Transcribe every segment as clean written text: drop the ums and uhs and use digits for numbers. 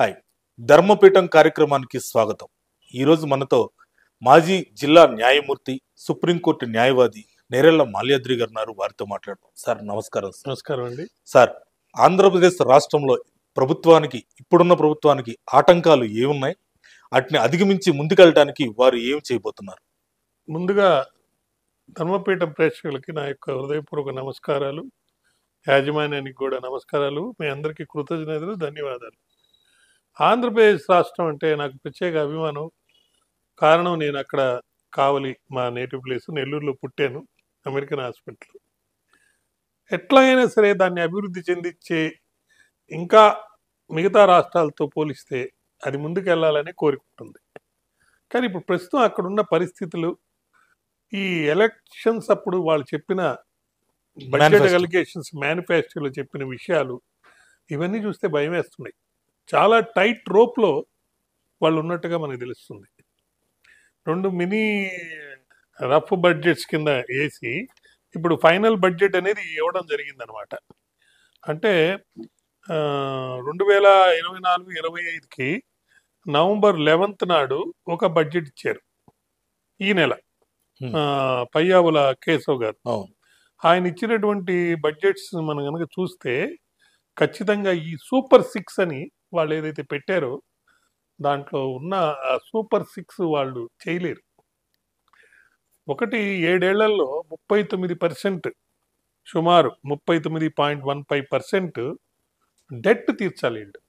Hi, ధర్మపీఠం కార్యక్రమానికి స్వాగతం. ఈరోజు మనతో మాజీ జిల్లా న్యాయమూర్తి, సుప్రీంకోర్టు న్యాయవాది నేరెళ్ల మాల్యాద్రి గారు ఉన్నారు. వారితో మాట్లాడదాం. సార్ నమస్కారం. నమస్కారం అండి. సార్, ఆంధ్రప్రదేశ్ రాష్ట్రంలో ఇప్పుడున్న ప్రభుత్వానికి ఆటంకాలు ఏమున్నాయి? వాటిని అధిగమించి ముందుకెళ్ళడానికి వారు ఏం చేయబోతున్నారు? ముందుగా ధర్మపీఠం ప్రేక్షకులకి నా యొక్క హృదయపూర్వక నమస్కారాలు, యాజమాన్యానికి కూడా నమస్కారాలు, మీ అందరికీ కృతజ్ఞతలు, ధన్యవాదాలు. ఆంధ్రప్రదేశ్ రాష్ట్రం అంటే నాకు ప్రత్యేక అభిమానం. కారణం, నేను అక్కడ కావలి, మా నేటివ్ ప్లేస్ నెల్లూరులో పుట్టాను, అమెరికన్ హాస్పిటల్. ఎట్లాగైనా సరే దాన్ని అభివృద్ధి చెందించే, ఇంకా మిగతా రాష్ట్రాలతో పోలిస్తే అది ముందుకెళ్లాలని కోరుకుంటుంది. కానీ ఇప్పుడు ప్రస్తుతం అక్కడున్న పరిస్థితులు, ఈ ఎలక్షన్స్ అప్పుడు వాళ్ళు చెప్పిన బడ్జెట్ అలిగేషన్స్, మేనిఫెస్టోలో చెప్పిన విషయాలు, ఇవన్నీ చూస్తే భయం వేస్తున్నాయి. చాలా టైట్ రోప్లో వాళ్ళు ఉన్నట్టుగా మనకు తెలుస్తుంది. 2 మినీ రఫ్ బడ్జెట్స్ కింద వేసి ఇప్పుడు ఫైనల్ బడ్జెట్ అనేది ఇవ్వడం జరిగిందనమాట. అంటే 2024-25కి నవంబర్ 11th నాడు ఒక బడ్జెట్ ఇచ్చారు. ఈ నెల పయ్యావుల కేశవ్ గారు ఆయన ఇచ్చినటువంటి బడ్జెట్స్ మనం కనుక చూస్తే ఖచ్చితంగా ఈ సూపర్ 6 అని వాళ్ళు ఏదైతే పెట్టారో దాంట్లో ఉన్న సూపర్ 6 వాళ్ళు చేయలేరు. ఒకటి, 7 ఏళ్లలో 39%, సుమారు 39.15% డెట్ తీర్చాలి వీళ్ళు.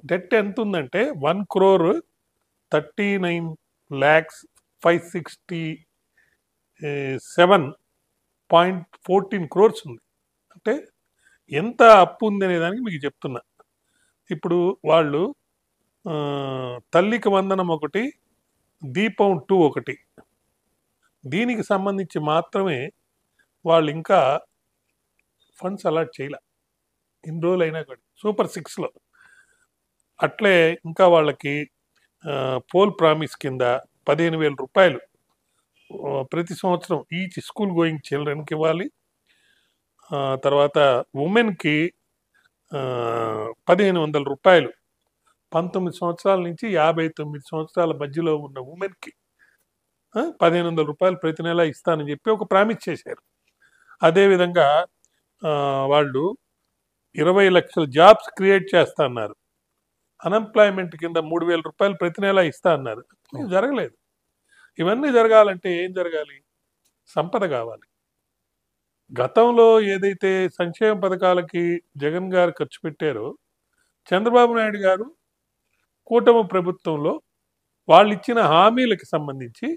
డెట్ ఎంత ఉందంటే 1,39,567.14 crores ఉంది. అంటే ఎంత అప్పు ఉంది అనే దానికి మీకు చెప్తున్నా. ఇప్పుడు వాళ్ళు తల్లికి వందనం ఒకటి, దీపం 2 ఒకటి, దీనికి సంబంధించి మాత్రమే వాళ్ళు ఇంకా ఫండ్స్ అలాట్ చేయలే ఇన్ని రోజులైనా కూడా సూపర్ 6లో. అట్లే ఇంకా వాళ్ళకి పోల్ ప్రామిస్ కింద 15,000 రూపాయలు ప్రతి సంవత్సరం ఈచ్ స్కూల్ గోయింగ్ చిల్డ్రన్కి ఇవ్వాలి. తర్వాత ఉమెన్కి 1,500 రూపాయలు 19 సంవత్సరాల నుంచి 59 సంవత్సరాల మధ్యలో ఉన్న ఉమెన్కి 1,500 రూపాయలు ప్రతి నెల ఇస్తానని చెప్పి ఒక ప్రామిస్ చేశారు. అదేవిధంగా వాళ్ళు 20 లక్షల జాబ్స్ క్రియేట్ చేస్తా అన్నారు. అన్ఎంప్లాయ్మెంట్ కింద 3,000 రూపాయలు ప్రతి నెల ఇస్తా అన్నారు. జరగలేదు. ఇవన్నీ జరగాలంటే ఏం జరగాలి? సంపద కావాలి. గతంలో ఏదైతే సంక్షేమ పథకాలకి జగన్ గారు ఖర్చు పెట్టారో, చంద్రబాబు నాయుడు గారు కూటమి ప్రభుత్వంలో వాళ్ళు ఇచ్చిన హామీలకు సంబంధించి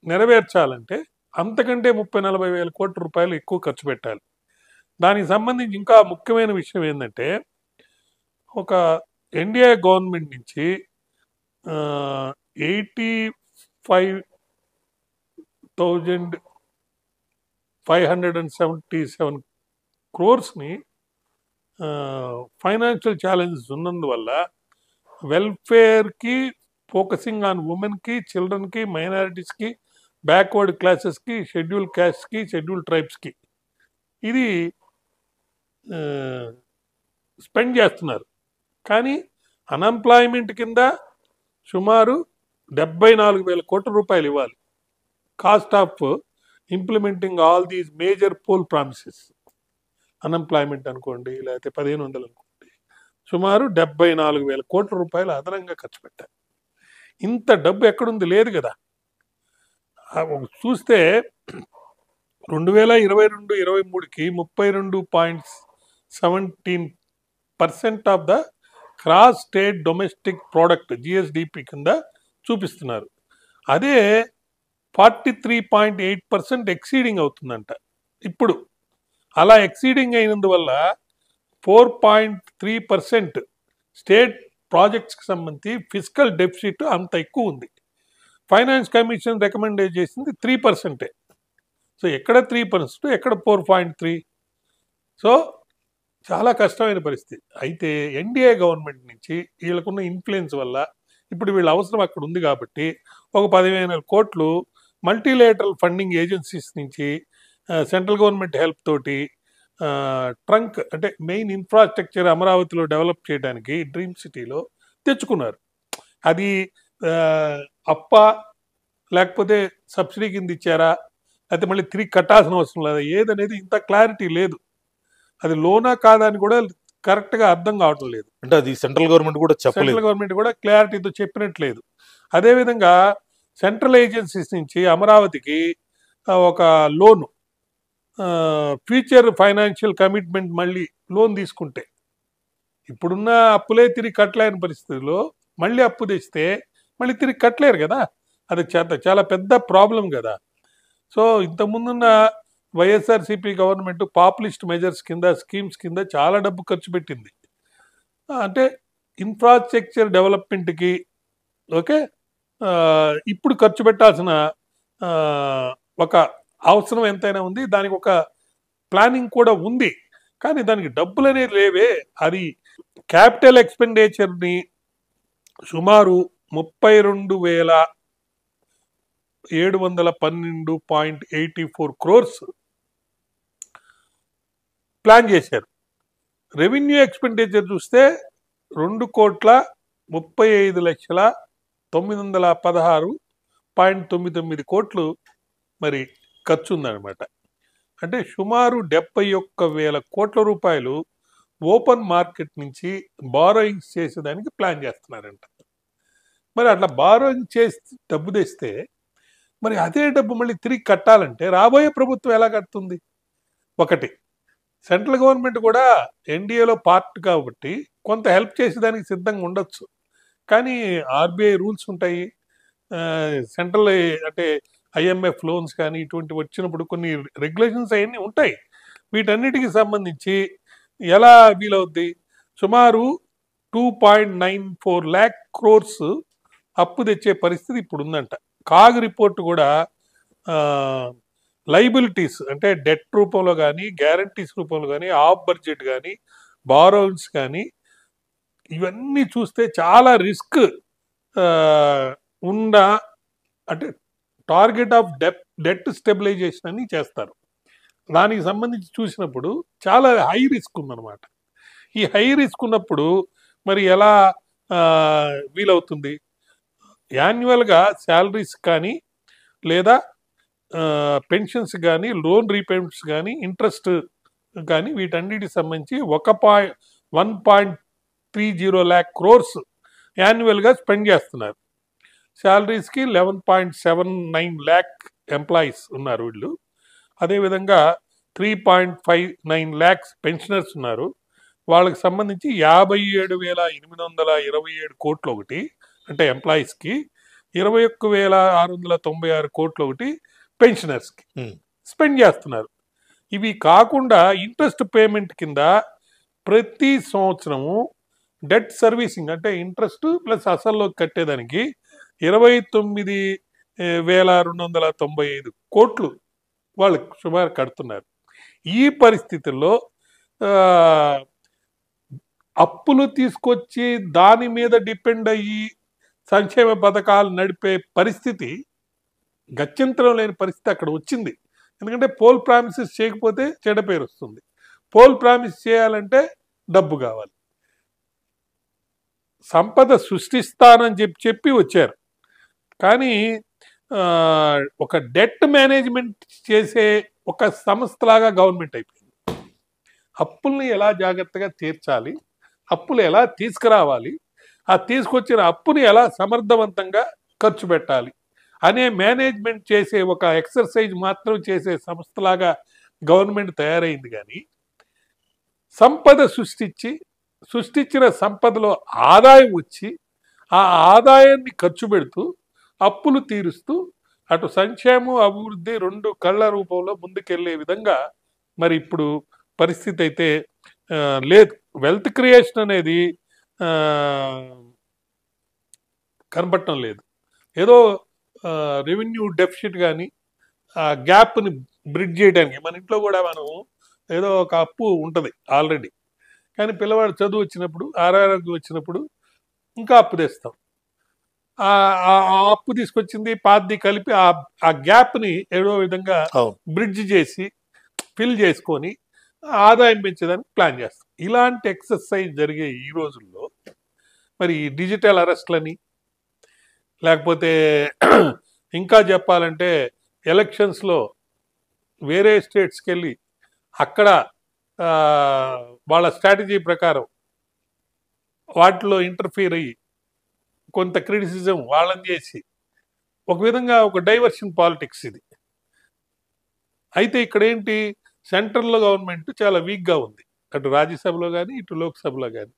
నెరవేర్చాలంటే అంతకంటే 30-40 వేల కోట్ల రూపాయలు ఎక్కువ ఖర్చు పెట్టాలి. దానికి సంబంధించి ఇంకా ముఖ్యమైన విషయం ఏంటంటే, ఒక ఎన్డీఏ గవర్నమెంట్ నుంచి 85,577 క్రోర్స్ని ఫైనాన్షియల్ ఛాలెంజెస్ ఉన్నందువల్ల వెల్ఫేర్కి ఫోకసింగ్ ఆన్ ఉమెన్కి, చిల్డ్రన్కి, మైనారిటీస్కి, బ్యాక్వర్డ్ క్లాసెస్కి, షెడ్యూల్ క్యాస్ట్కి, షెడ్యూల్ ట్రైబ్స్కి ఇది స్పెండ్ చేస్తున్నారు. కానీ అన్ఎంప్లాయ్మెంట్ కింద సుమారు 74,000 కోట్ల రూపాయలు ఇవ్వాలి. Cost of implementing all these major poll promises, unemployment అనుకోండి, లేకపోతే 1,500 అనుకోండి, సుమారు 74,000 కోట్ల రూపాయలు అదనంగా ఖర్చు పెట్టారు. ఇంత డబ్బు ఎక్కడుంది? లేదు కదా. చూస్తే 2022-23కి 32.17% of the cross state domestic product GSDP కింద చూపిస్తున్నారు. అదే 43.8% ఎక్సీడింగ్ అవుతుందంట ఇప్పుడు. అలా ఎక్సీడింగ్ అయినందువల్ల 4.3% స్టేట్ ప్రాజెక్ట్స్కి సంబంధించి ఫిజికల్ డెఫిసిట్ అంత ఎక్కువ ఉంది. ఫైనాన్స్ కమిషన్ రికమెండ్ చేసింది 3%. సో ఎక్కడ 3%, ఎక్కడ 4.3? సో చాలా కష్టమైన పరిస్థితి. అయితే ఎన్డీఏ గవర్నమెంట్ నుంచి వీళ్ళకున్న ఇన్ఫ్లుయెన్స్ వల్ల ఇప్పుడు వీళ్ళ అవసరం అక్కడ ఉంది కాబట్టి ఒక 15,000 కోట్లు మల్టీలేటరల్ ఫండింగ్ ఏజెన్సీస్ నుంచి, సెంట్రల్ గవర్నమెంట్ హెల్ప్ తోటి, ట్రంక్ అంటే మెయిన్ ఇన్ఫ్రాస్ట్రక్చర్ అమరావతిలో డెవలప్ చేయడానికి డ్రీమ్ సిటీలో తెచ్చుకున్నారు. అది అప్ప లేకపోతే సబ్సిడీ కింద ఇచ్చారా, లేకపోతే మళ్ళీ తిరిగి కట్టాల్సిన అవసరం లేదా, ఏదనేది ఇంత క్లారిటీ లేదు. అది లోనా కాదా అని కూడా కరెక్ట్గా అర్థం కావటం లేదు. అంటే అది సెంట్రల్ గవర్నమెంట్ కూడా చెప్పలేదు. సెంట్రల్ గవర్నమెంట్ కూడా క్లారిటీతో చెప్పినట్లేదు. అదేవిధంగా సెంట్రల్ ఏజెన్సీస్ నుంచి అమరావతికి ఒక లోను, ఫ్యూచర్ ఫైనాన్షియల్ కమిట్మెంట్, మళ్ళీ లోన్ తీసుకుంటే ఇప్పుడున్న అప్పులే తిరిగి కట్టలేని పరిస్థితుల్లో మళ్ళీ అప్పు తెస్తే మళ్ళీ తిరిగి కట్టలేరు కదా. అది చాలా పెద్ద ప్రాబ్లం కదా. సో ఇంతకుముందున్న వైఎస్ఆర్సీపీ గవర్నమెంట్ పాపులిస్ట్ మెజర్స్ కింద, స్కీమ్స్ కింద చాలా డబ్బు ఖర్చు పెట్టింది. అంటే ఇన్ఫ్రాస్ట్రక్చర్ డెవలప్మెంట్కి ఓకే, ఇప్పుడు ఖర్చు పెట్టాల్సిన ఒక అవసరం ఎంతైనా ఉంది, దానికి ఒక ప్లానింగ్ కూడా ఉంది. కానీ దానికి డబ్బులు అనేది లేవే. అది క్యాపిటల్ ఎక్స్పెండిచర్ని సుమారు 32,712.84 crores ప్లాన్ చేశారు. రెవెన్యూ ఎక్స్పెండిచర్ చూస్తే 2,35,916.99 కోట్లు మరి ఖర్చు ఉందన్నమాట. అంటే సుమారు 71,000 కోట్ల రూపాయలు ఓపెన్ మార్కెట్ నుంచి బారోయింగ్స్ చేసేదానికి ప్లాన్ చేస్తున్నారంట. మరి అట్లా బారోయింగ్ చేసి డబ్బు తెస్తే మరి అదే డబ్బు మళ్ళీ తిరిగి కట్టాలంటే రాబోయే ప్రభుత్వం ఎలా కడుతుంది? ఒకటి, సెంట్రల్ గవర్నమెంట్ కూడా ఎన్డీఏలో పార్ట్ కాబట్టి కొంత హెల్ప్ చేసేదానికి సిద్ధంగా ఉండొచ్చు. కానీ ఆర్బీఐ రూల్స్ ఉంటాయి, సెంట్రల్ అంటే ఐఎంఎఫ్ లోన్స్ కానీ ఇటువంటి వచ్చినప్పుడు కొన్ని రెగ్యులేషన్స్ అవన్నీ ఉంటాయి. వీటన్నిటికి సంబంధించి ఎలా వీలవుద్ది? సుమారు 2.94 lakh crores అప్పు తెచ్చే పరిస్థితి ఇప్పుడు ఉందంట. కాగ్ రిపోర్ట్ కూడా లైబిలిటీస్ అంటే డెట్ రూపంలో కానీ, గ్యారంటీస్ రూపంలో కానీ, ఆఫ్ బడ్జెట్ కానీ, బారోన్స్ కానీ ఇవన్నీ చూస్తే చాలా రిస్క్ ఉన్న, అంటే టార్గెట్ ఆఫ్ డెట్ స్టెబిలైజేషన్ అని చేస్తారు. దానికి సంబంధించి చూసినప్పుడు చాలా హై రిస్క్ ఉందన్నమాట. ఈ హై రిస్క్ ఉన్నప్పుడు మరి ఎలా వీలవుతుంది? యాన్యువల్గా శాలరీస్ కానీ, లేదా పెన్షన్స్ కానీ, లోన్ రీపేమెంట్స్ కానీ, ఇంట్రెస్ట్ కానీ వీటన్నిటికి సంబంధించి 1.30 lakh crores యాన్యువల్గా స్పెండ్ చేస్తున్నారు. శాలరీస్కి 11.79 lakh ఎంప్లాయీస్ ఉన్నారు వీళ్ళు. అదేవిధంగా 3.59 lakhs పెన్షనర్స్ ఉన్నారు. వాళ్ళకి సంబంధించి 57,827 కోట్లు ఒకటి అంటే ఎంప్లాయీస్కి, 21,696 కోట్లు ఒకటి పెన్షనర్స్కి స్పెండ్ చేస్తున్నారు. ఇవి కాకుండా ఇంట్రెస్ట్ పేమెంట్ కింద ప్రతి సంవత్సరము డెట్ సర్వీసింగ్ అంటే ఇంట్రెస్ట్ ప్లస్ అసల్లో కట్టేదానికి 29,295 కోట్లు వాళ్ళు సుమారు కడుతున్నారు. ఈ పరిస్థితుల్లో అప్పులు తీసుకొచ్చి దాని మీద డిపెండ్ అయ్యి సంక్షేమ పథకాలు నడిపే పరిస్థితి, గత్యంతరం లేని పరిస్థితి అక్కడ వచ్చింది. ఎందుకంటే పోల్ ప్రామిసెస్ చేయకపోతే చెడ్డ పేరు వస్తుంది. పోల్ ప్రామిస్ చేయాలంటే డబ్బు కావాలి. సంపద సృష్టిస్తానని చెప్పి వచ్చారు. కానీ ఒక డెట్ మేనేజ్మెంట్ చేసే ఒక సంస్థలాగా గవర్నమెంట్ అయిపోయింది. అప్పుల్ని ఎలా జాగ్రత్తగా తీర్చాలి, అప్పులు ఎలా తీసుకురావాలి, ఆ తీసుకొచ్చిన అప్పుని ఎలా సమర్థవంతంగా ఖర్చు పెట్టాలి అనే మేనేజ్మెంట్ చేసే ఒక ఎక్సర్సైజ్ మాత్రం చేసే సంస్థలాగా గవర్నమెంట్ తయారైంది. కానీ సంపద సృష్టించిన సంపదలో ఆదాయం వచ్చి ఆ ఆదాయాన్ని ఖర్చు పెడుతూ అప్పులు తీరుస్తూ అటు సంక్షేమం అభివృద్ధి రెండు కళ్ళ రూపంలో ముందుకెళ్లే విధంగా మరి ఇప్పుడు పరిస్థితి అయితే లేదు. వెల్త్ క్రియేషన్ అనేది కనపడటం లేదు. ఏదో రెవెన్యూ డెఫిసిట్ కానీ ఆ గ్యాప్ని బ్రిడ్జ్ చేయడానికి మన ఇంట్లో కూడా మనం ఏదో ఒక అప్పు ఉంటుంది ఆల్రెడీ, కానీ పిల్లవాడు చదువు వచ్చినప్పుడు, ఆరోగ్యం వచ్చినప్పుడు ఇంకా అప్పు తెస్తాం. ఆ అప్పు తీసుకొచ్చింది పాతది కలిపి ఆ గ్యాప్ని ఏదో విధంగా బ్రిడ్జ్ చేసి ఫిల్ చేసుకొని ఆదాయం పెంచేదానికి ప్లాన్ చేస్తాం. ఇలాంటి ఎక్సర్సైజ్ జరిగే ఈ రోజుల్లో మరి ఈ డిజిటల్ అరెస్ట్లని, లేకపోతే ఇంకా చెప్పాలంటే ఎలక్షన్స్లో వేరే స్టేట్స్కి వెళ్ళి అక్కడ ఆ, వాళ్ళ స్ట్రాటజీ ప్రకారం వాటిలో ఇంటర్ఫియర్ అయ్యి కొంత క్రిటిసిజం వాళ్ళని చేసి ఒక విధంగా ఒక డైవర్షన్ పాలిటిక్స్ ఇది. అయితే ఇక్కడ ఏంటి, సెంట్రల్లో గవర్నమెంట్ చాలా వీక్గా ఉంది, అటు రాజ్యసభలో కానీ ఇటు లోక్సభలో కానీ.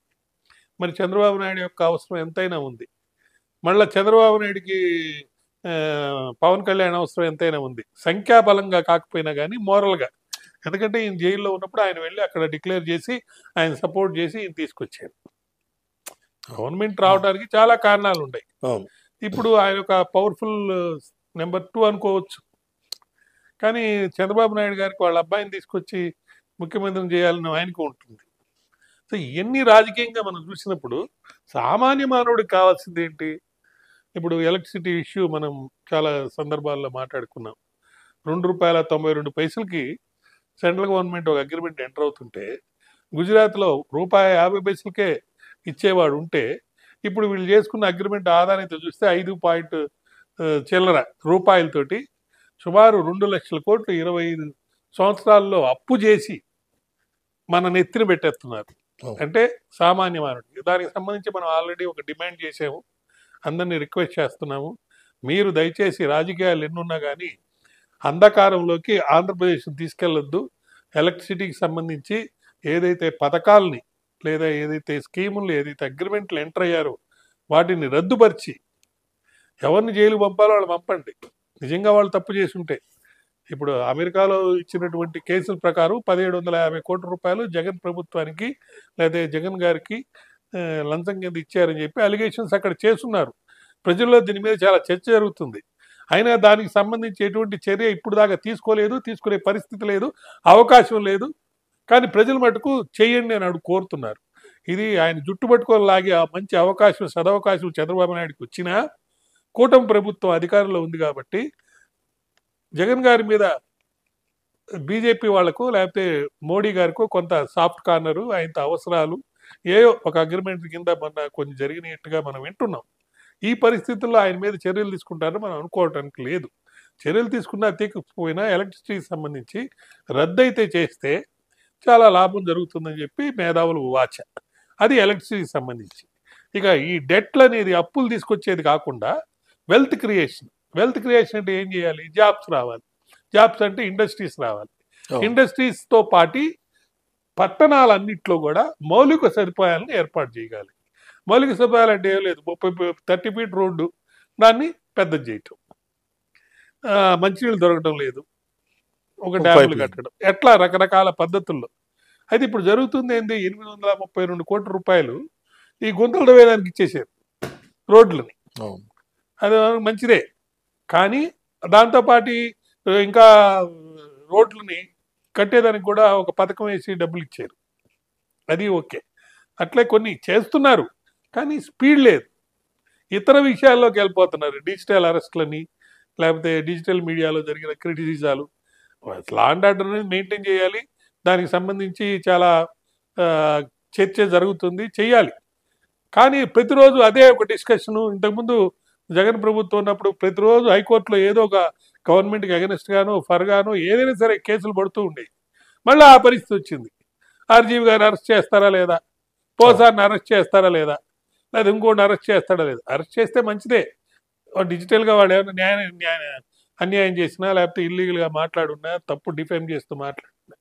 మరి చంద్రబాబు నాయుడు యొక్క అవసరం ఎంతైనా ఉంది, మళ్ళీ చంద్రబాబు నాయుడికి ఆ, పవన్ కళ్యాణ్ అవసరం ఎంతైనా ఉంది, సంఖ్యాబలంగా కాకపోయినా కానీ మోరల్గా. ఎందుకంటే ఈయన జైల్లో ఉన్నప్పుడు ఆయన వెళ్ళి అక్కడ డిక్లేర్ చేసి ఆయన సపోర్ట్ చేసి ఈయన తీసుకొచ్చారు. గవర్నమెంట్ రావడానికి చాలా కారణాలు ఉన్నాయి. ఇప్పుడు ఆయన ఒక పవర్ఫుల్ నెంబర్ 2 అనుకోవచ్చు. కానీ చంద్రబాబు నాయుడు గారికి వాళ్ళ అబ్బాయిని తీసుకొచ్చి ముఖ్యమంత్రిని చేయాలని ఆయనకు ఉంటుంది. సో ఇవన్నీ రాజకీయంగా మనం చూసినప్పుడు సామాన్య మానవుడికి కావాల్సింది ఏంటి? ఇప్పుడు ఎలక్ట్రిసిటీ ఇష్యూ మనం చాలా సందర్భాల్లో మాట్లాడుకున్నాం. ₹2.92 సెంట్రల్ గవర్నమెంట్ ఒక అగ్రిమెంట్ ఎంటర్ అవుతుంటే గుజరాత్లో ₹1.50 ఇచ్చేవాడు ఉంటే ఇప్పుడు వీళ్ళు చేసుకున్న అగ్రిమెంట్ ఆదాయంతో చూస్తే 5 చిల్లర రూపాయలతోటి సుమారు 2 లక్షల కోట్లు 25 సంవత్సరాల్లో అప్పు చేసి మన నెత్తిన పెట్టేస్తున్నారు. అంటే సామాన్య మానవుడికి. దానికి సంబంధించి మనం ఆల్రెడీ ఒక డిమాండ్ చేసాము, అందరినీ రిక్వెస్ట్ చేస్తున్నాము, మీరు దయచేసి రాజకీయాలు ఎన్నున్నా కానీ అంధకారంలోకి ఆంధ్రప్రదేశ్ తీసుకెళ్లొద్దు. ఎలక్ట్రిసిటీకి సంబంధించి ఏదైతే పథకాలని లేదా ఏదైతే స్కీములు ఏదైతే అగ్రిమెంట్లు ఎంటర్ అయ్యారో వాటిని రద్దుపరిచి ఎవరిని జైలు పంపాలో వాళ్ళు పంపండి, నిజంగా వాళ్ళు తప్పు చేసి ఉంటే. ఇప్పుడు అమెరికాలో ఇచ్చినటువంటి కేసుల ప్రకారం 1750 కోట్ల రూపాయలు జగన్ ప్రభుత్వానికి లేదా జగన్ గారికి లంచం కింద ఇచ్చారని చెప్పి అలిగేషన్స్ అక్కడ చేస్తున్నారు. ప్రజల్లో దీని మీద చాలా చర్చ జరుగుతుంది. అయినా దానికి సంబంధించి ఎటువంటి చర్య ఇప్పుడు దాకా తీసుకోలేదు, తీసుకునే పరిస్థితి లేదు, అవకాశం లేదు. కానీ ప్రజలు మటుకు చేయండి అని కోరుతున్నారు. ఇది ఆయన జుట్టు పట్టుకొని లాగే ఆ మంచి అవకాశం, సదవకాశం చంద్రబాబు నాయుడుకి వచ్చినా కూటమి ప్రభుత్వం అధికారంలో ఉంది కాబట్టి జగన్ గారి మీద బీజేపీ వాళ్లకు లేకపోతే మోడీ గారికో కొంత సాఫ్ట్ కార్నరు, ఆయనతో అవసరాలు ఏయో ఒక అగ్రిమెంట్ కింద మన కొన్ని జరిగినట్టుగా మనం వింటున్నాం. ఈ పరిస్థితుల్లో ఆయన మీద చర్యలు తీసుకుంటారని మనం అనుకోవటానికి లేదు. చర్యలు తీసుకున్నా తీయకపోయినా ఎలక్ట్రిసిటీకి సంబంధించి రద్దయితే చేస్తే చాలా లాభం జరుగుతుందని చెప్పి మేధావులు వాచ. అది ఎలక్ట్రిసిటీకి సంబంధించి. ఇక ఈ డెట్లు అనేది అప్పులు తీసుకొచ్చేది కాకుండా వెల్త్ క్రియేషన్. వెల్త్ క్రియేషన్ అంటే ఏం చేయాలి? జాబ్స్ రావాలి. జాబ్స్ అంటే ఇండస్ట్రీస్ రావాలి. ఇండస్ట్రీస్తో పాటు పట్టణాలన్నింటిలో కూడా మౌలిక సదుపాయాలను ఏర్పాటు చేయగలి. మౌలిక సదుపాయాలు అంటే ఏం లేదు, 30 ఫీట్ రోడ్డు దాన్ని పెద్దది చేయటం, మంచినీళ్ళు దొరకడం లేదు, ఒక డ్యాములు కట్టడం, ఎట్లా రకరకాల పద్ధతుల్లో. అయితే ఇప్పుడు జరుగుతుంది ఏంది, 832 కోట్ల రూపాయలు ఈ గుంతలు వేయడానికి ఇచ్చేసారు రోడ్లని. అది మంచిదే, కానీ దాంతోపాటు ఇంకా రోడ్లని కట్టేదానికి కూడా ఒక పథకం వేసి డబ్బులు ఇచ్చారు, అది ఓకే. అట్లే కొన్ని చేస్తున్నారు కానీ స్పీడ్ లేదు. ఇతర విషయాల్లోకి వెళ్ళిపోతున్నారు, డిజిటల్ అరెస్ట్లని లేకపోతే డిజిటల్ మీడియాలో జరిగిన క్రిటిసిజాలు. లా అండ్ ఆర్డర్ అనేది మెయింటైన్ చేయాలి, దానికి సంబంధించి చాలా చర్చ జరుగుతుంది, చెయ్యాలి. కానీ ప్రతిరోజు అదే ఒక డిస్కషను. ఇంతకుముందు జగన్ ప్రభుత్వం ఉన్నప్పుడు ప్రతిరోజు హైకోర్టులో ఏదో ఒక గవర్నమెంట్కి అగెనిస్ట్ గాను ఫర్ గాను ఏదైనా సరే కేసులు పడుతూ ఉండేవి. మళ్ళీ ఆ పరిస్థితి వచ్చింది. ఆర్జీవి గారిని అరెస్ట్ చేస్తారా లేదా, పోసార్ని అరెస్ట్ చేస్తారా లేదా, లేదా ఇంకోటి అరెస్ట్ చేస్తాడా లేదా. అరెస్ట్ చేస్తే మంచిదే, డిజిటల్గా వాడు ఏమైనా అన్యాయం చేసినా లేకపోతే ఇల్లీగల్గా మాట్లాడున్నా, తప్పు డిఫేమ్ చేస్తూ మాట్లాడుతున్నా,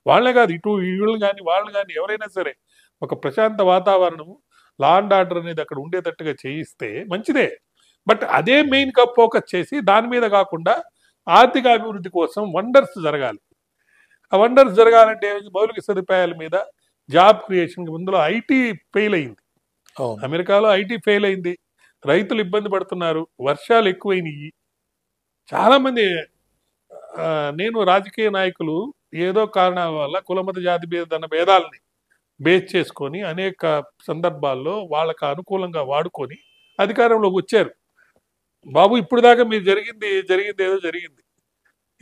వాళ్ళే కాదు ఇటు వీళ్ళు కానీ వాళ్ళు కానీ ఎవరైనా సరే ఒక ప్రశాంత వాతావరణము, లా అండ్ ఆర్డర్ అనేది అక్కడ ఉండేటట్టుగా చేయిస్తే మంచిదే. బట్ అదే మెయిన్గా ఫోకస్ చేసి దాని మీద కాకుండా ఆర్థిక అభివృద్ధి కోసం వండర్స్ జరగాలి. ఆ వండర్స్ జరగాలంటే మౌలిక సదుపాయాల మీద, జాబ్ క్రియేషన్. ముందులో ఐటీ ఫెయిల్ అయింది, అమెరికాలో ఐటీ ఫెయిల్ అయింది, రైతులు ఇబ్బంది పడుతున్నారు, వర్షాలు ఎక్కువైనవి. చాలామంది నేను రాజకీయ నాయకులు ఏదో కారణాల వల్ల కులమత జాతి భేదాలని బేస్ చేసుకొని అనేక సందర్భాల్లో వాళ్ళకు అనుకూలంగా వాడుకొని అధికారంలోకి వచ్చారు. బాబు ఇప్పుడు దాకా మీరు జరిగింది ఏదో జరిగింది,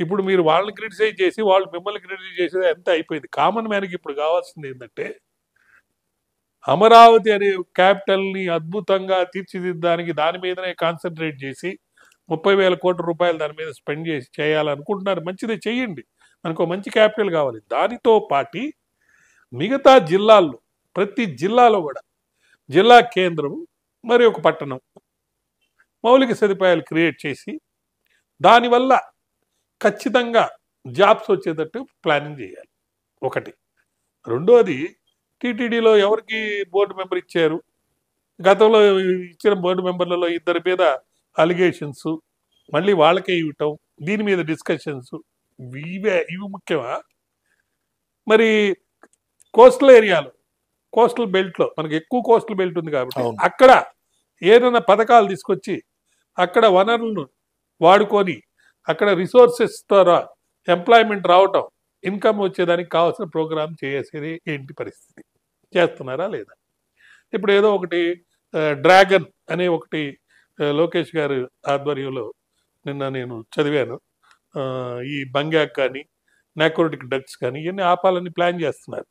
ఇప్పుడు మీరు వాళ్ళని క్రిటిసైజ్ చేసి వాళ్ళు మిమ్మల్ని క్రిటిసైజ్ చేసేది ఎంత అయిపోయింది. కామన్ మ్యాన్కి ఇప్పుడు కావాల్సింది ఏంటంటే అమరావతి అనే క్యాపిటల్ని అద్భుతంగా తీర్చిదిద్దడానికి దాని మీదనే కాన్సన్ట్రేట్ చేసి 30,000 కోట్ల రూపాయలు దాని మీద స్పెండ్ చేసి చేయాలనుకుంటున్నారు. మంచిదే, చెయ్యండి. మనకు మంచి క్యాపిటల్ కావాలి. దానితో పాటి మిగతా జిల్లాల్లో ప్రతి జిల్లాలో కూడా జిల్లా కేంద్రం మరి ఒక పట్టణం మౌలిక సదుపాయాలు క్రియేట్ చేసి దానివల్ల ఖచ్చితంగా జాబ్స్ వచ్చేటట్టు ప్లానింగ్ చేయాలి ఒకటి. రెండోది, టీటీడీలో ఎవరికి బోర్డు మెంబర్ ఇచ్చారు, గతంలో ఇచ్చిన బోర్డు మెంబర్లలో ఇద్దరి మీద అలిగేషన్స్, మళ్ళీ వాళ్ళకే ఇవ్వటం, దీని మీద డిస్కషన్స్, ఇవి ముఖ్యమా? మరి కోస్టల్ ఏరియాలో, కోస్టల్ బెల్ట్లో మనకి ఎక్కువ కోస్టల్ బెల్ట్ ఉంది కాబట్టి అక్కడ ఏదైనా పథకాలు తీసుకొచ్చి అక్కడ వనరులను వాడుకొని అక్కడ రిసోర్సెస్ ద్వారా ఎంప్లాయ్మెంట్ రావటం, ఇన్కమ్ వచ్చేదానికి కావాల్సిన ప్రోగ్రామ్ చేసేది ఏంటి పరిస్థితి? చేస్తున్నారా లేదా? ఇప్పుడు ఏదో ఒకటి డ్రాగన్ అనే ఒకటి లోకేష్ గారు ఆధ్వర్యంలో నిన్న నేను చదివాను. ఈ బంగాక్ కానీ నాకోటిక్ డ్రగ్స్ కానీ ఇవన్నీ ఆపాలని ప్లాన్ చేస్తున్నారు.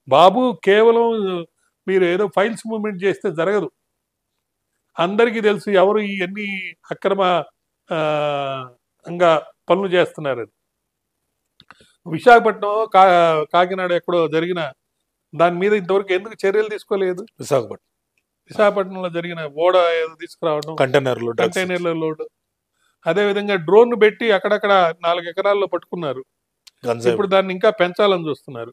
బాబు, కేవలం మీరు ఏదో ఫైల్స్ మూవ్మెంట్ చేస్తే జరగదు. అందరికీ తెలుసు ఎవరు ఇవన్నీ అక్రమ ఇంకా పనులు చేస్తున్నారని. విశాఖపట్నం కాకినాడ ఎక్కడో జరిగిన దాని మీద ఇంతవరకు ఎందుకు చర్యలు తీసుకోలేదు? విశాఖపట్నంలో జరిగిన ఓడ ఏదో తీసుకురావడం, కంటైనర్ల లోడ్, అదేవిధంగా డ్రోన్ పెట్టి అక్కడక్కడ 4 ఎకరాల్లో పట్టుకున్నారు. ఇప్పుడు దాన్ని ఇంకా పెంచాలని చూస్తున్నారు.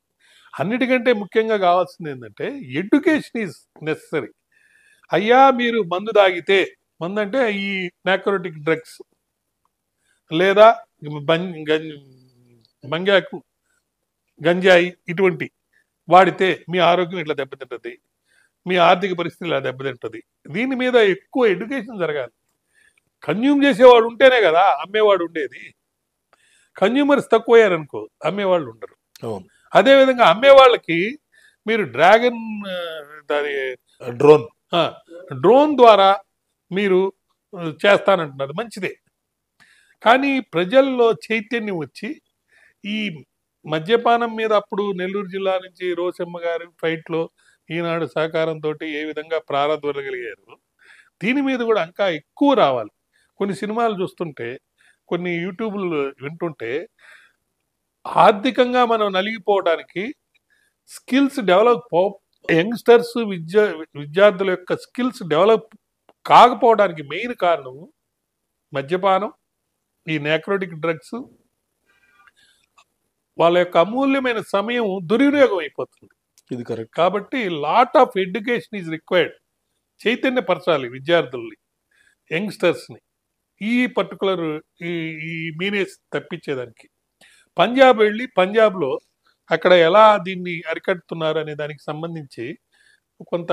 అన్నిటికంటే ముఖ్యంగా కావాల్సింది ఏంటంటే ఎడ్యుకేషన్ ఈజ్ నెసరీ. అయ్యా, మీరు మందు తాగితే, మందు అంటే ఈ నాకోటిక్ డ్రగ్స్ లేదా బంగాకు, గంజాయి ఇటువంటి వాడితే మీ ఆరోగ్యం ఇట్లా దెబ్బతింటుంది, మీ ఆర్థిక పరిస్థితి ఇలా దెబ్బతింటుంది. దీని మీద ఎక్కువ ఎడ్యుకేషన్ జరగాలి. కన్జ్యూమ్ చేసేవాడు ఉంటేనే కదా అమ్మేవాడు ఉండేది. కన్జ్యూమర్స్ తక్కువయ్యారనుకో అమ్మేవాళ్ళు ఉండరు. అదేవిధంగా అమ్మేవాళ్ళకి మీరు డ్రాగన్ డ్రోన్ ద్వారా మీరు చేస్తానంటున్నారు, మంచిదే. కానీ ప్రజల్లో చైతన్యం వచ్చి ఈ మద్యపానం మీద అప్పుడు నెల్లూరు జిల్లా నుంచి రోసమ్మ గారి ఫైట్లో ఈనాడు సహకారంతో ఏ విధంగా ప్రారంభించగలిగారు, దీని మీద కూడా ఇంకా ఎక్కువ రావాలి. కొన్ని సినిమాలు చూస్తుంటే, కొన్ని యూట్యూబ్లు వింటుంటే ఆర్థికంగా మనం నలిగిపోవడానికి స్కిల్స్ డెవలప్, యంగ్స్టర్స్ విద్యార్థుల యొక్క స్కిల్స్ డెవలప్ కాకపోవడానికి మెయిన్ కారణం మద్యపానం, ఈ నాకోటిక్ డ్రగ్స్. వాళ్ళ యొక్క అమూల్యమైన సమయం దుర్వినియోగం అయిపోతుంది. ఇది కరెక్ట్. కాబట్టి lot of education is required. చైతన్యపరచాలి విద్యార్థుల్ని, యంగ్స్టర్స్ని ఈ పర్టికులర్ ఈ మీనేస్ తప్పించేదానికి. పంజాబ్ వెళ్ళి పంజాబ్లో అక్కడ ఎలా దీన్ని అరికడుతున్నారు అనే దానికి సంబంధించి కొంత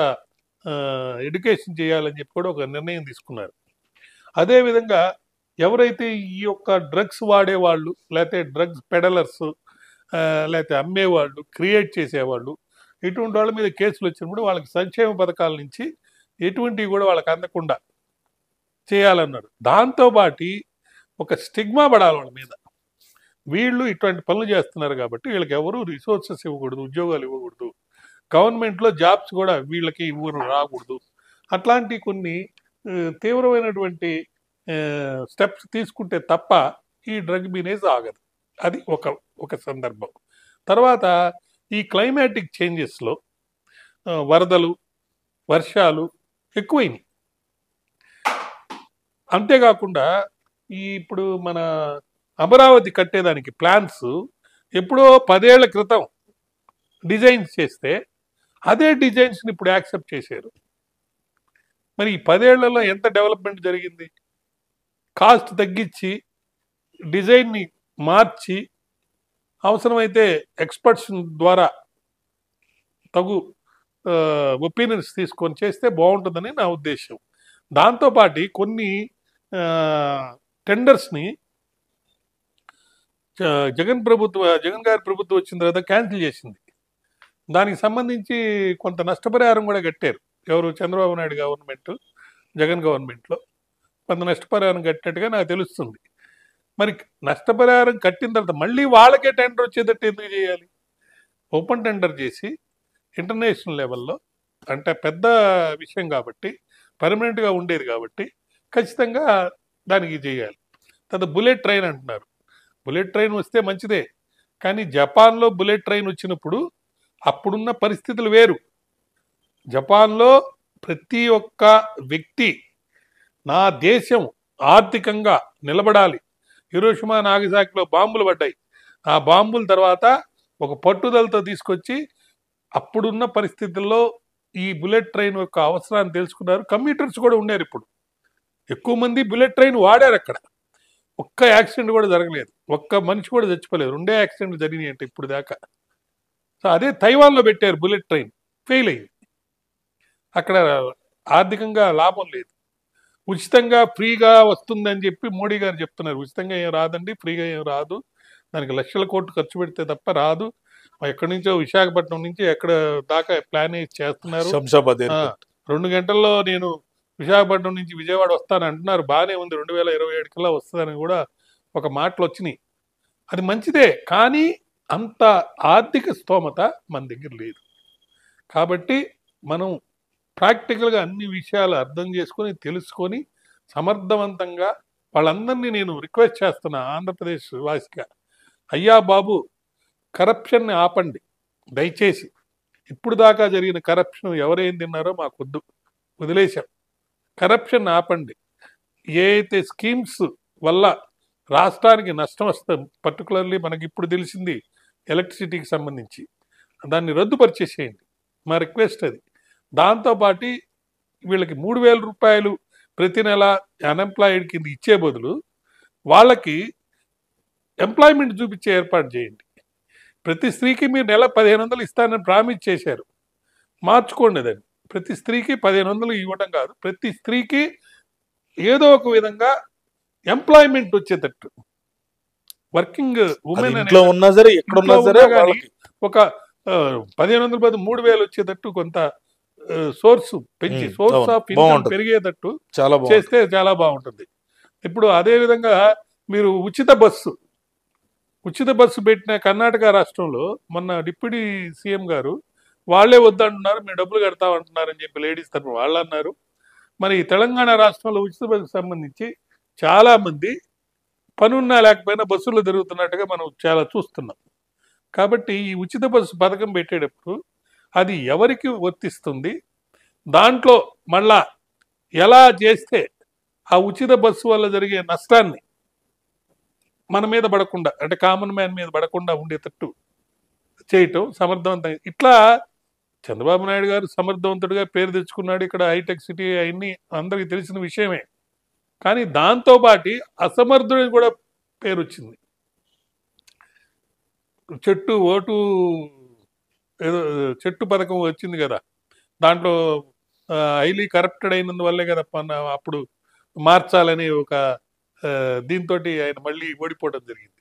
ఎడ్యుకేషన్ చేయాలని చెప్పి కూడా ఒక నిర్ణయం తీసుకున్నారు. అదేవిధంగా ఎవరైతే ఈ యొక్క డ్రగ్స్ వాడేవాళ్ళు, లేకపోతే డ్రగ్స్ పెడలర్స్, లేకపోతే అమ్మేవాళ్ళు, క్రియేట్ చేసేవాళ్ళు, ఇటువంటి వాళ్ళ మీద కేసులు వచ్చినప్పుడు వాళ్ళకి సంక్షేమ పథకాల నుంచి ఎటువంటివి కూడా వాళ్ళకి అందకుండా చేయాలన్నారు. దాంతోపాటు ఒక స్టిగ్మా పడాలి వాళ్ళ మీద. వీళ్ళు ఇటువంటి పనులు చేస్తున్నారు కాబట్టి వీళ్ళకి ఎవరు రిసోర్సెస్ ఇవ్వకూడదు, ఉద్యోగాలు ఇవ్వకూడదు, గవర్నమెంట్లో జాబ్స్ కూడా వీళ్ళకి రాకూడదు. అట్లాంటి కొన్ని తీవ్రమైనటువంటి స్టెప్స్ తీసుకుంటే తప్ప ఈ డ్రగ్ బిజినెస్ ఆగదు. అది ఒక సందర్భం. తర్వాత ఈ క్లైమాటిక్ చేంజెస్లో వరదలు, వర్షాలు ఎక్కువైనాయి. అంతేకాకుండా ఇప్పుడు మన అమరావతి కట్టేదానికి ప్లాన్స్ ఎప్పుడో 10 ఏళ్ల క్రితం డిజైన్స్ చేస్తే అదే డిజైన్స్ని ఇప్పుడు యాక్సెప్ట్ చేశారు. మరి ఈ 10 ఏళ్లలో ఎంత డెవలప్మెంట్ జరిగింది? కాస్ట్ తగ్గించి డిజైన్ని మార్చి అవసరమైతే ఎక్స్పర్ట్స్ ద్వారా తగు ఒపీనియన్స్ తీసుకొని చేస్తే బాగుంటుందని నా ఉద్దేశం. దాంతోపాటు కొన్ని టెండర్స్ని జగన్ గారి ప్రభుత్వం వచ్చిన తర్వాత క్యాన్సిల్ చేసింది. దానికి సంబంధించి కొంత నష్టపరిహారం కూడా కట్టారు. ఎవరు? చంద్రబాబు నాయుడు గవర్నమెంట్, జగన్ గవర్నమెంట్లో కొంత నష్టపరిహారం కట్టినట్టుగా నాకు తెలుస్తుంది. మరి నష్టపరిహారం కట్టిన తర్వాత మళ్ళీ వాళ్ళకే టెండర్ వచ్చేటట్టు ఎందుకు చేయాలి? ఓపెన్ టెండర్ చేసి ఇంటర్నేషనల్ లెవెల్లో, అంటే పెద్ద విషయం కాబట్టి, పర్మనెంట్గా ఉండేది కాబట్టి ఖచ్చితంగా దానికి చేయాలి. తర్వాత బుల్లెట్ ట్రైన్ అంటున్నారు. బుల్లెట్ ట్రైన్ వస్తే మంచిదే, కానీ జపాన్లో బుల్లెట్ ట్రైన్ వచ్చినప్పుడు అప్పుడున్న పరిస్థితులు వేరు. జపాన్లో ప్రతి ఒక్క వ్యక్తి నా దేశం ఆర్థికంగా నిలబడాలి. హిరోషిమా నాగసాకిలో బాంబులు పడ్డాయి. ఆ బాంబుల తర్వాత ఒక పట్టుదలతో తీసుకొచ్చి అప్పుడున్న పరిస్థితుల్లో ఈ బుల్లెట్ ట్రైన్ యొక్క అవసరాన్ని తెలుసుకున్నారు. కమ్యూటర్స్ కూడా ఉన్నారు. ఇప్పుడు ఎక్కువ మంది బుల్లెట్ ట్రైన్ వాడారు. అక్కడ ఒక్క యాక్సిడెంట్ కూడా జరగలేదు, ఒక్క మనిషి కూడా చచ్చిపోలేదు. 2 యాక్సిడెంట్లు జరిగినాయి అంటే ఇప్పుడు దాకా. సో అదే తైవాన్లో పెట్టారు బుల్లెట్ ట్రైన్, ఫెయిల్ అయింది. అక్కడ ఆర్థికంగా లాభం లేదు. ఉచితంగా ఫ్రీగా వస్తుందని చెప్పి మోడీ గారు చెప్తున్నారు. ఉచితంగా ఏం రాదండి, ఫ్రీగా ఏం రాదు, దానికి లక్షల కోట్లు ఖర్చు పెడితే తప్ప రాదు. ఎక్కడి నుంచో విశాఖపట్నం నుంచి ఎక్కడ దాకా ప్లాన్ చేస్తున్నారు. శంషాబాద్ 2 గంటల్లో నేను విశాఖపట్నం నుంచి విజయవాడ వస్తాను అంటున్నారు. బాగానే ఉంది, 2027 కల్లా వస్తుందని కూడా ఒక మాటలు వచ్చినాయి. అది మంచిదే, కానీ అంత ఆర్థిక స్తోమత మన దగ్గర లేదు. కాబట్టి మనం ప్రాక్టికల్గా అన్ని విషయాలు అర్థం చేసుకొని తెలుసుకొని సమర్థవంతంగా వాళ్ళందరినీ నేను రిక్వెస్ట్ చేస్తున్నా, ఆంధ్రప్రదేశ్ వాసిగా, అయ్యా బాబు కరప్షన్ని ఆపండి దయచేసి. ఇప్పుడు దాకా జరిగిన కరప్షన్ ఎవరేం తిన్నారో మాకొద్దు, వదిలేశాం. కరప్షన్ ఆపండి. ఏ అయితే స్కీమ్స్ వల్ల రాష్ట్రానికి నష్టం వస్తుంది, పర్టికులర్లీ మనకి ఇప్పుడు తెలిసింది ఎలక్ట్రిసిటీకి సంబంధించి, దాన్ని రద్దుపరిచేసేయండి, మా రిక్వెస్ట్ అది. దాంతోపాటు వీళ్ళకి 3,000 రూపాయలు ప్రతి నెల అన్ఎంప్లాయిడ్ కింద ఇచ్చే బదులు వాళ్ళకి ఎంప్లాయ్మెంట్ చూపించే ఏర్పాటు చేయండి. ప్రతి స్త్రీకి మీరు నెల 1,500 ఇస్తానని ప్రామిస్ చేశారు, మార్చుకోండి దాన్ని. ప్రతి స్త్రీకి 1,500 ఇవ్వడం కాదు, ప్రతి స్త్రీకి ఏదో ఒక విధంగా ఎంప్లాయ్మెంట్ వచ్చేటట్టు. వర్కింగ్ ఉమెన్ ఇంట్లో ఉన్నా సరే ఎక్కడ ఉన్నా సరే ఒక 1,500 బదులు 3,000 వచ్చేటట్టు కొంత సోర్స్ పెంచి, సోర్స్ ఆఫ్ ఇన్కమ్ పెరిగేటట్టు చేస్తే చాలా బాగుంటుంది. ఇప్పుడు అదే విధంగా మీరు ఉచిత బస్సు పెట్టిన కర్ణాటక రాష్ట్రంలో మొన్న డిప్యూటీ సీఎం గారు వాళ్ళే వద్దంటున్నారు, మేము డబ్బులు కడతామంటున్నారని చెప్పి లేడీస్ తరఫున వాళ్ళు అన్నారు. మరి తెలంగాణ రాష్ట్రంలో ఉచిత బస్సుకు సంబంధించి చాలా మంది పనున్నా లేకపోయినా బస్సులు తిరుగుతున్నట్టుగా మనం చాలా చూస్తున్నాం. కాబట్టి ఈ ఉచిత బస్సు పథకం పెట్టేటప్పుడు అది ఎవరికి వర్తిస్తుంది, దాంట్లో మళ్ళా ఎలా చేస్తే ఆ ఉచిత బస్సు వల్ల జరిగే నష్టాన్ని మన మీద పడకుండా, అంటే కామన్ మ్యాన్ మీద పడకుండా ఉండేటట్టు చేయటం సమర్థవంతంగా. ఇట్లా చంద్రబాబు నాయుడు గారు సమర్థవంతుడిగా పేరు తెచ్చుకున్నాడు. ఇక్కడ హైటెక్ సిటీ అవన్నీ అందరికీ తెలిసిన విషయమే. కానీ దాంతోపాటు అసమర్థుడికి కూడా పేరు వచ్చింది. చెట్టు పథకం వచ్చింది కదా, దాంట్లో హైలీ కరప్టెడ్ అయినందువల్లే కదా అప్పుడు మార్చాలని ఒక దీంతో ఆయన మళ్ళీ ఓడిపోవడం జరిగింది.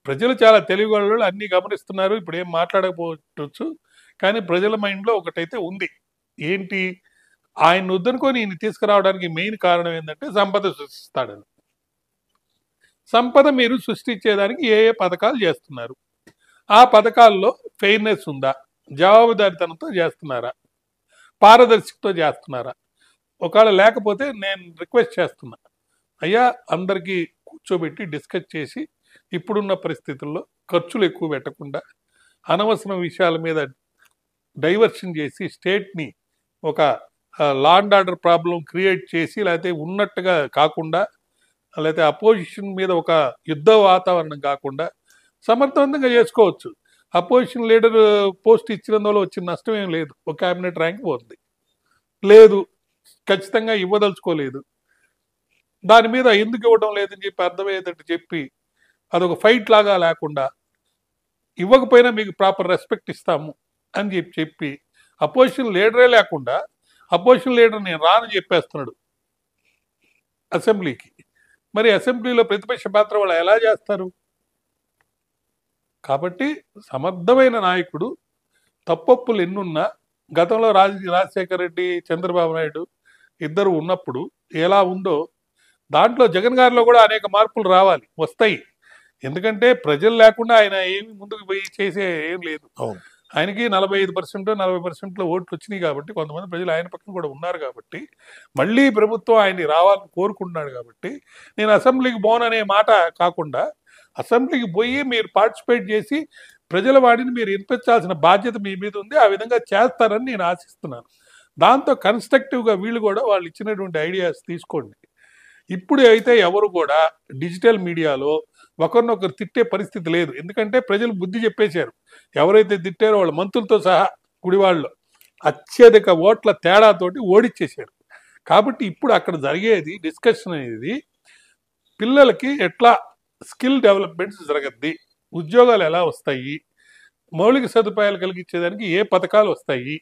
ప్రజలు చాలా తెలివిగలవాళ్ళు, అన్నీ గమనిస్తున్నారు. ఇప్పుడు ఏం మాట్లాడకపోవచ్చు, కానీ ప్రజల మైండ్లో ఒకటైతే ఉంది. ఏంటి, ఆయన వద్దనుకొని ఈయన తీసుకురావడానికి మెయిన్ కారణం ఏంటంటే సంపద సృష్టిస్తాడని. సంపద మీరు సృష్టించేదానికి ఏ ఏ పథకాలు చేస్తున్నారు, ఆ పథకాల్లో ఫెయిర్నెస్ ఉందా, జవాబుదారితనంతో చేస్తున్నారా, పారదర్శకతో చేస్తున్నారా? ఒకవేళ లేకపోతే నేను రిక్వెస్ట్ చేస్తున్నా, అయ్యా అందరికీ కూర్చోబెట్టి డిస్కస్ చేసి ఇప్పుడున్న పరిస్థితుల్లో ఖర్చులు ఎక్కువ పెట్టకుండా అనవసరం విషయాల మీద డైవర్షన్ చేసి స్టేట్ని ఒక law and order problem create చేసి, లేకపోతే ఉన్నట్టుగా కాకుండా, లేకపోతే అపోజిషన్ మీద ఒక యుద్ధ వాతావరణం కాకుండా సమర్థవంతంగా చేసుకోవచ్చు. అపోజిషన్ లీడర్ పోస్ట్ ఇచ్చినందువల్ల వచ్చిన నష్టం ఏం లేదు, ఒక క్యాబినెట్ ర్యాంక్ పోతుంది. లేదు, ఖచ్చితంగా ఇవ్వదలుచుకోలేదు, దాని మీద ఎందుకు ఇవ్వడం లేదని చెప్పి అర్థమయ్యేటట్టు చెప్పి అదొక ఫైట్ లాగా లేకుండా, ఇవ్వకపోయినా మీకు ప్రాపర్ రెస్పెక్ట్ ఇస్తాము అని చెప్పి అపోజిషన్ లీడరే లేకుండా అపోజిషన్ లీడర్ నేను రానని చెప్పేస్తున్నాడు అసెంబ్లీకి. మరి అసెంబ్లీలో ప్రతిపక్ష పాత్ర వాళ్ళు ఎలా చేస్తారు? కాబట్టి సమర్థమైన నాయకుడు, తప్పొప్పులు ఎన్నున్నా, గతంలో రాజశేఖర రెడ్డి, చంద్రబాబు నాయుడు ఇద్దరు ఉన్నప్పుడు ఎలా ఉందో దాంట్లో జగన్ గారిలో కూడా అనేక మార్పులు రావాలి, వస్తాయి. ఎందుకంటే ప్రజలు లేకుండా ఆయన ఏమి ముందుకు పోయి చేసే ఏం లేదు. అవును. ఆయనకి 45% 40% ఓట్లు వచ్చినాయి కాబట్టి, కొంతమంది ప్రజలు ఆయన పక్కన కూడా ఉన్నారు కాబట్టి, మళ్ళీ ప్రభుత్వం ఆయన్ని రావాలని కోరుకుంటున్నాడు కాబట్టి, నేను అసెంబ్లీకి పోననే మాట కాకుండా అసెంబ్లీకి పోయి మీరు పార్టిసిపేట్ చేసి ప్రజల వాడిని మీరు వినిపించాల్సిన బాధ్యత మీ మీద ఉంది. ఆ విధంగా చేస్తారని నేను ఆశిస్తున్నాను. దాంతో కన్స్ట్రక్టివ్గా వీళ్ళు కూడా వాళ్ళు ఇచ్చినటువంటి ఐడియాస్ తీసుకోండి. ఇప్పుడు అయితే ఎవరు కూడా డిజిటల్ మీడియాలో ఒకరినొకరు తిట్టే పరిస్థితి లేదు. ఎందుకంటే ప్రజలు బుద్ధి చెప్పేశారు. ఎవరైతే తిట్టారో వాళ్ళ మంత్రులతో సహా గుడివాళ్ళలో అత్యధిక ఓట్ల తేడాతోటి ఓడిచ్చేశారు. కాబట్టి ఇప్పుడు అక్కడ జరిగేది డిస్కషన్ అనేది పిల్లలకి ఎట్లా స్కిల్ డెవలప్మెంట్స్ జరగద్ది, ఉద్యోగాలు ఎలా వస్తాయి, మౌలిక సదుపాయాలు కలిగించేదానికి ఏ పథకాలు వస్తాయి,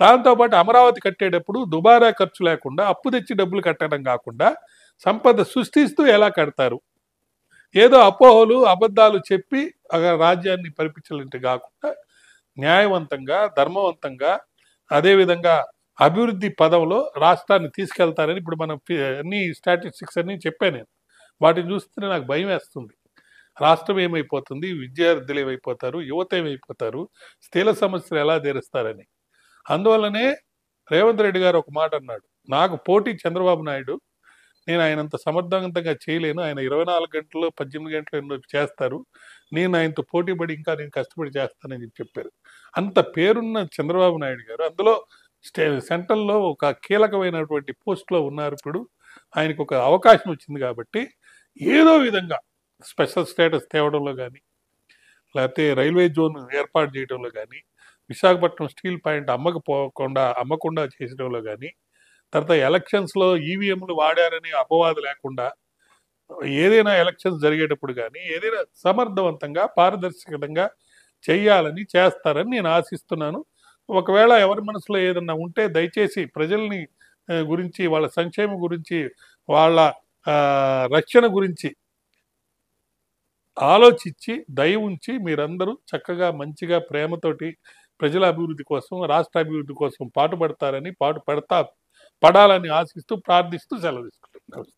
దాంతోపాటు అమరావతి కట్టేటప్పుడు దుబారా ఖర్చు లేకుండా అప్పు తెచ్చి డబ్బులు కట్టడం కాకుండా సంపద సృష్టిస్తూ ఎలా కడతారు, ఏదో అపోహలు అబద్ధాలు చెప్పి రాజ్యాన్ని పరిపించాలంటే కాకుండా న్యాయవంతంగా ధర్మవంతంగా అదేవిధంగా అభివృద్ధి పదంలో రాష్ట్రాన్ని తీసుకెళ్తారని ఇప్పుడు మనం అన్ని స్టాటిస్టిక్స్ అన్ని చెప్పాను నేను. వాటిని చూస్తే నాకు భయం వేస్తుంది. రాష్ట్రం ఏమైపోతుంది, విద్యార్థులు ఏమైపోతారు, యువత ఏమైపోతారు, స్థూల సమస్యలు ఎలా తీరుస్తారని. అందువల్లనే రేవంత్ రెడ్డి గారు ఒక మాట అన్నాడు, నాకు పోటీ చంద్రబాబు నాయుడు, నేను ఆయనంత సమర్థవంతంగా చేయలేను, ఆయన 24 గంటలు 18 గంటలు ఎన్నో చేస్తారు, నేను ఆయనతో పోటీ పడి ఇంకా నేను కష్టపడి చేస్తానని చెప్పారు. అంత పేరున్న చంద్రబాబు నాయుడు గారు అందులో సెంట్రల్లో ఒక కీలకమైనటువంటి పోస్ట్లో ఉన్నారు. ఇప్పుడు ఆయనకు ఒక అవకాశం వచ్చింది కాబట్టి ఏదో విధంగా స్పెషల్ స్టేటస్ తేవడంలో కానీ, లేకపోతే రైల్వే జోన్ ఏర్పాటు చేయడంలో కానీ, విశాఖపట్నం స్టీల్ ప్లాంట్ అమ్మకుండా చేసడంలో కానీ, తర్వాత ఎలక్షన్స్లో ఈవీఎంలు వాడారని అపవాదు లేకుండా ఏదైనా ఎలక్షన్స్ జరిగేటప్పుడు కానీ ఏదైనా సమర్థవంతంగా పారదర్శకంగా చేయాలని చేస్తారని నేను ఆశిస్తున్నాను. ఒకవేళ ఎవరి మనసులో ఏదన్నా ఉంటే దయచేసి ప్రజల్ని గురించి, వాళ్ళ సంక్షేమం గురించి, వాళ్ళ రక్షణ గురించి ఆలోచించి దయ ఉంచి మీరందరూ చక్కగా మంచిగా ప్రేమతోటి ప్రజల అభివృద్ధి కోసం, రాష్ట్ర అభివృద్ధి కోసం పడాలని ఆశిస్తూ ప్రార్థిస్తూ సెలవు తీసుకుంటున్నాను.